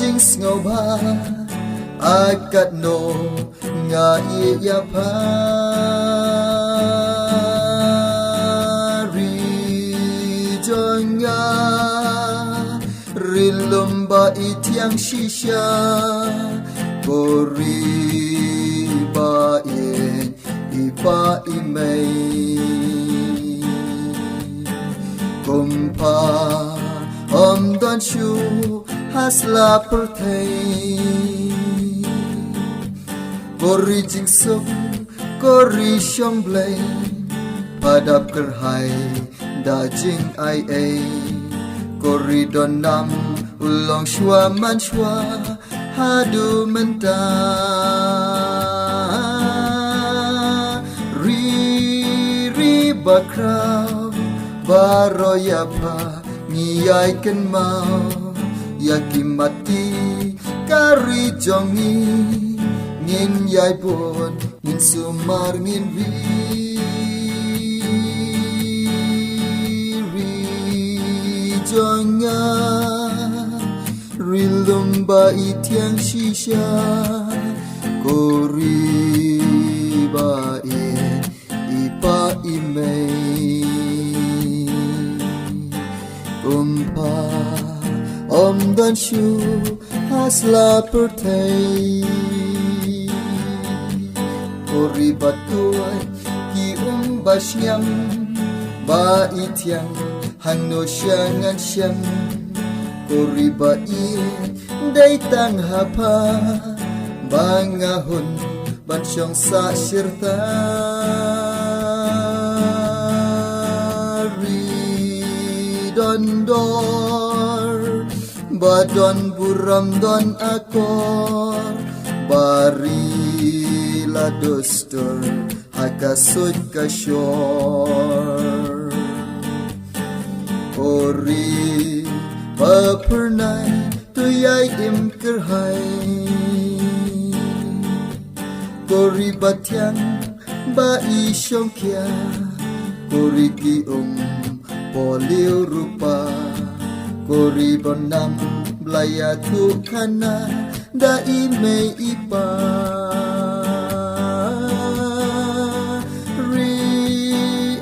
jing ngau ba akat no nga iya pa ri jonga rilum ba itiang shisha kori ba ipa imei kumpa don shu hasla perthei kori jing suk kori shomblei padap kerhai da jing ai ai kori don nam ulong shwa man shwa hadu menta ri bakrau baroya pa ngiyai ken mau yakimati kari jongi ngin yai bon ngin sumar ngin ri jonga rilumba itiang shisha kori ba ipa imei umpa dan shu hasla perthei kori batuai ki basyam ba itiang hang no syangan syam kori ba dai tang hapa bangahun ban syong sa sirta dondor badon buram don akor bari la dostor hakasut kashor ori papernai tuyai im kerhai kori batyang ba isyong kya kori ki poliu rupa kori bonam blaya tukana da ime ipa ri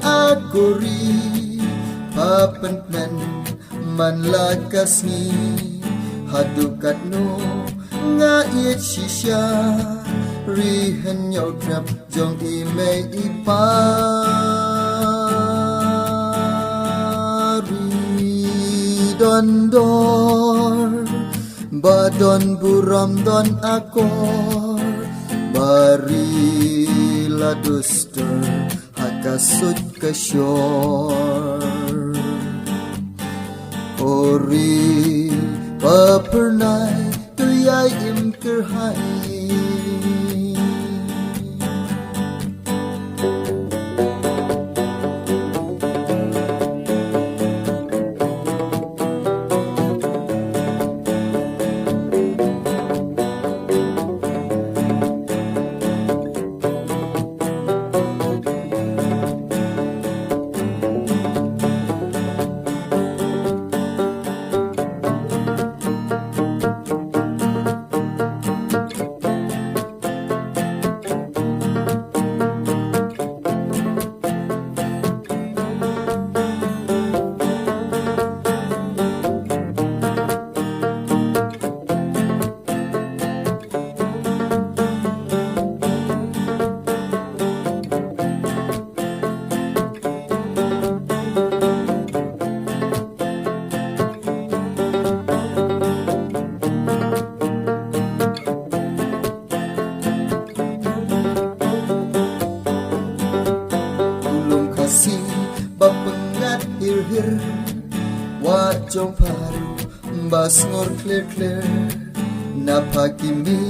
akori papenmen man lakasni hadukat no nga iet shisha ri henyau krap jong ime ipa dondor badon buram don akor bari la duster hakasut kashor ori papernai tuyai im kerhai bapengat hir wajong paru bas ngor clear napakimi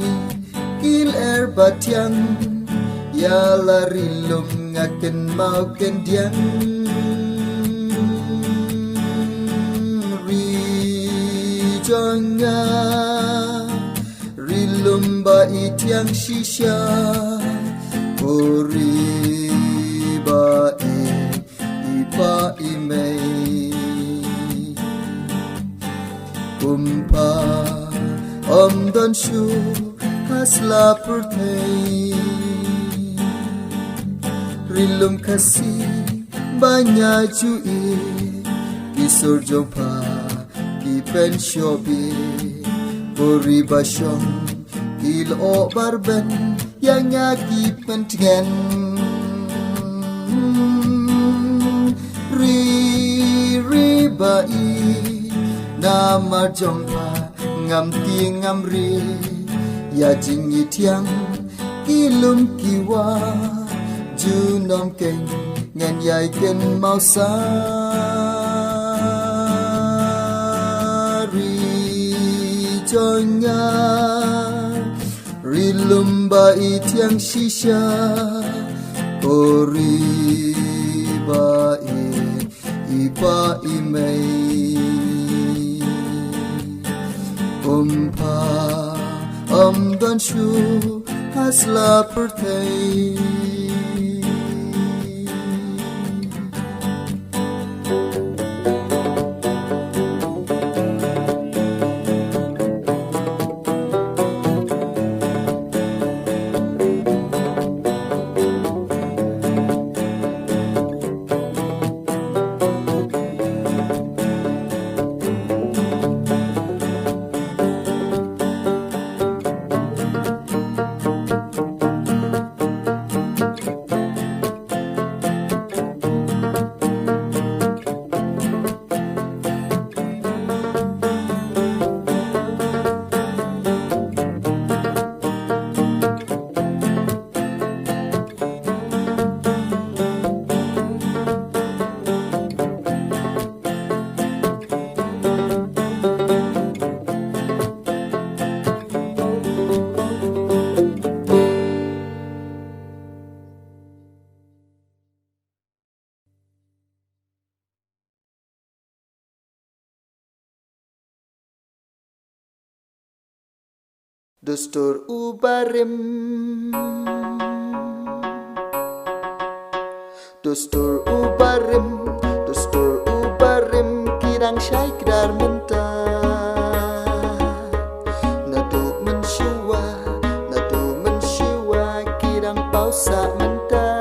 il batyang ya lari lum ngaken mau kendiang ri jonga rilum ba itiang shisha kori ba ipa imei kumpa Om don shu hasla purthei Rilum kasih banyak jui Kisur jompa Kipen shobi Puri basyong Ilo barben Yang nyaki pentingan Ri bai Nama jompa Ngam ti ngam ri Ya jingi tiang Ilum kiwa Junom keng Ngan yai ken mau sari Jonya Rilum bai tiang shisha Ori bai Ipa imei Om don shu hasla purthei Dustur ubarim Dustur ubarim Dustur ubarim Kirang syai kedar mentah Nadu mensyua Nadu mensyua Kirang pausa mentah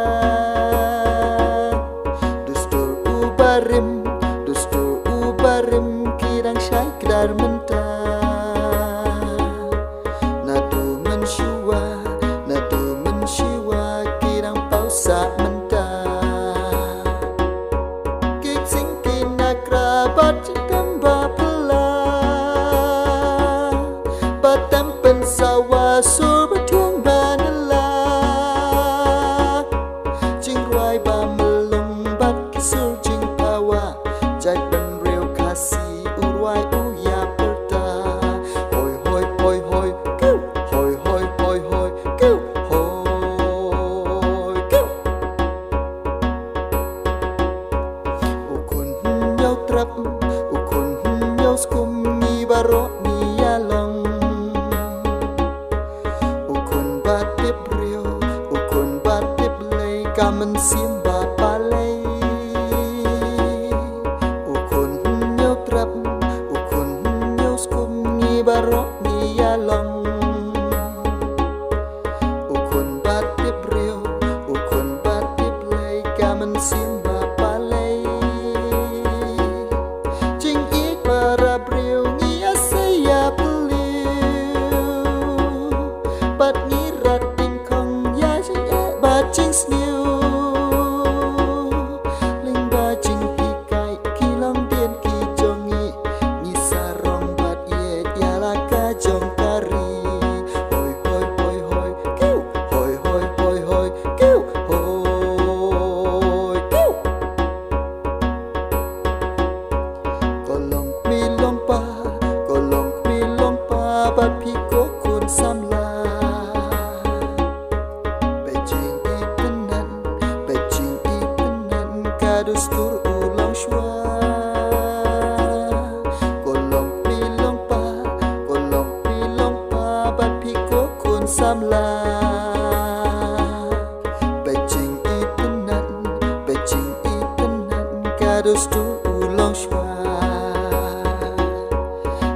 Dustur ubarim Dustur ubarim Kirang syai kedar mentah Kamen simba palei Ukun nyau trap Ukun nyau skum Ngi barok ni yalong Ukun batip rio Ukun batip lei Kamen simba palei Jing ik para brio Ngi asaya beliu Bat ngi rating kong Ya jing e bat jing sniu Dustur ulang shua Kolong pilong pa Bat piko kun samla Pecing itenan Ka dustur ulang shua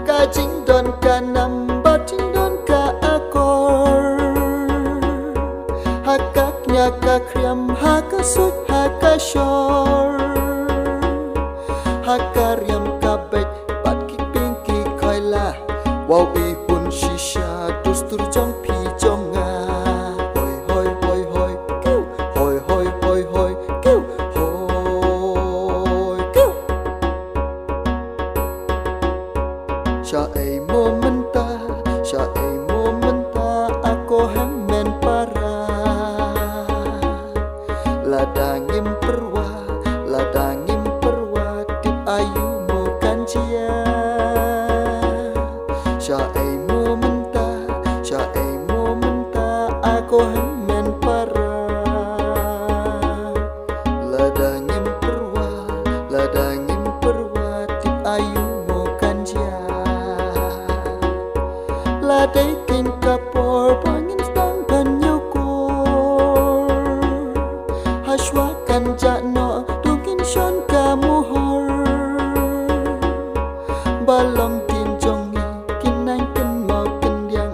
Kajing don kanam bat suốt hakashor hakariam kabek bat kiping ki khaila wow i hun shisha dustur jong phi jong nga hoi hoi hoi hoi kêu hoi hoi hoi hoi kêu hoi kêu sha ai momenta ako hammen para ladangim perwa tip ayu mo kanjia sha ai momenta ako hammen para ladangim perwa tip ayu mo kanjia ladai tin kapor pangin stang banyokor hashwa kan jano tungkin shon kamuhor balong tin jongi kinang ken mau kendiang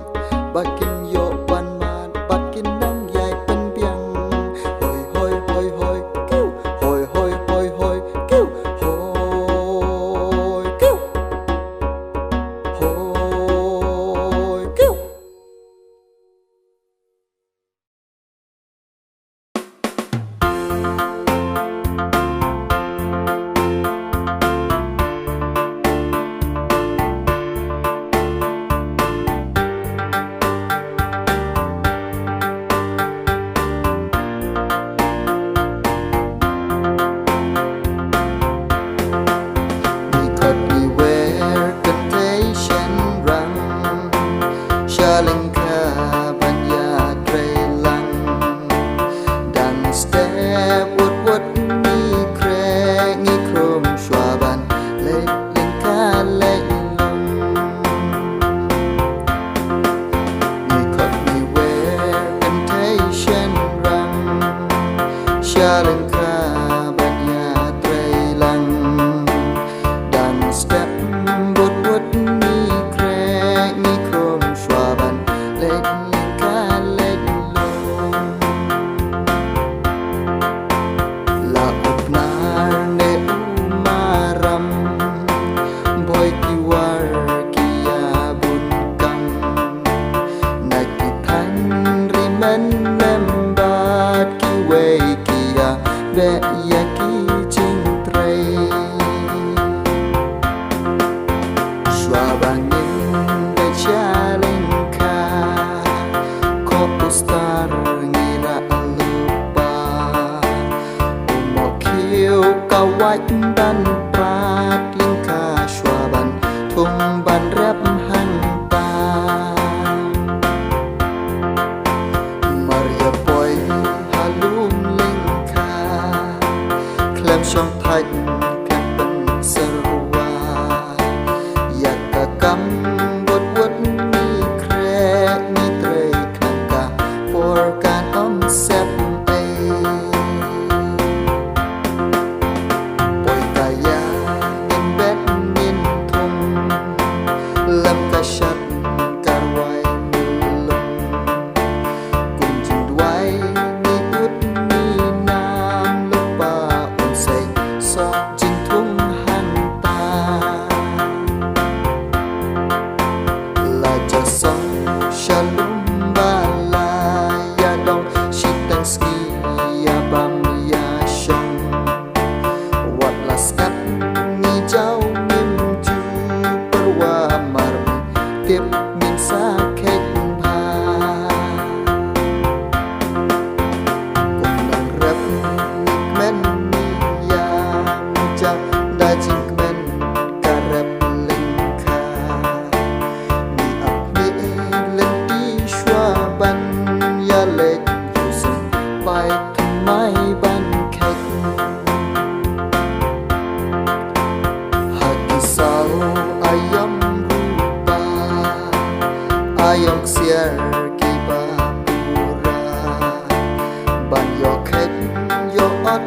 bakin yo pan man bakin nang yai pen biang hoi hoi hoi hoi kêu hoi hoi hoi hoi kêu hoi kêu hoi kêu Shalingka banya trelang dan step wood ni krek ni krom swaban lingka lelong ni kot ni wear temptation rang shalingka banya trelang dan step wood ni krek ni krom swaban lingka lelong la upnar ne umaram boy kiwar kia bunkang nakitan rimen lembat kiwe kia be ya ki jing trei swabangin be chalingka star ngira lupa umokil kawat ban prat lingka swaban thung ban rap hanta maria boy halum lingka klem shong thạch kapan serwa yakakam bot ni krek ni trei kan om sep ai boy kaya in bet min thum lam ka shat karwai mulong kun jin dwai ni ut ni nam lupa um say so jin thum han ta la cha song shalom ski ya bam ya shong wat laskat ni jau mim ju perwa mar tip min sa khet bha kum nang rap men ni ya ja da jing men ka rap lengkha ni ap ni len ti shwa ban ya le bài thân mai ban khách hati sao ayam rupa ayam siar kiba pura ban yo khách yo ot